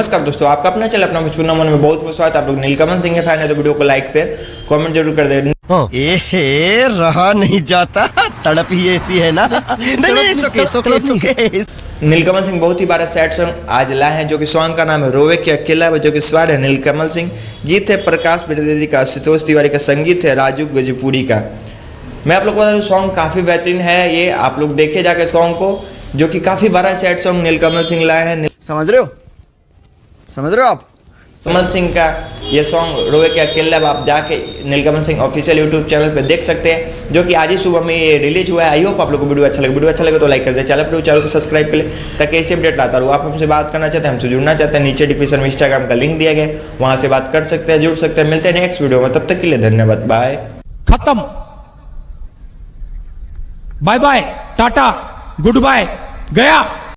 नमस्कार दोस्तों, आपका अपना चैनल अपना भोजपुरी मन में बहुत बहुत स्वागत है। आप लोग नीलकमल सिंह के फैन है तो वीडियो को लाइक शेयर कमेंट जरूर कर दे। ए रहा नहीं जाता, तड़प ही ऐसी है ना। नहीं सुके। नीलकमल सिंह बहुत ही बार सैड सॉन्ग आज लाए हैं, जो कि सॉन्ग का नाम है रोवे के अकेला, जो कि स्वाद है नीलकमल सिंह, गीत है प्रकाश विद्यार्थी का, आशुतोष तिवारी का, संगीत है राजू गजपुरी का। मैं आप लोग को बता दूं सॉन्ग काफ़ी बेहतरीन है, ये आप लोग देखे जाके सॉन्ग को, जो कि काफ़ी बार सैड सॉन्ग नीलकमल सिंह लाए हैं। समझ रहे हो आप? कमल सिंह का ये सॉन्ग रोवे के अकेला आप जाके नीलकमल सिंह ऑफिशियल यूट्यूब चैनल पे देख सकते हैं, जो कि आज ही सुबह में ये रिलीज हुआ है। आई होप आप लोग को वीडियो अच्छा लगे तो लाइक कर दे, चैनल को सब्सक्राइब कर ले ताकि ऐसे अपडेट लाता रहूँ। आप हमसे बात करना चाहते हैं, हमसे जुड़ना चाहते हैं, नीचे डिस्क्रिप्शन में इंस्टाग्राम का लिंक दिया गया, वहाँ से बात कर सकते हैं, जुड़ सकते हैं। मिलते हैं नेक्स्ट वीडियो में, तब तक के लिए धन्यवाद, बाय। खत्म, bye bye, tata, goodbye, गया।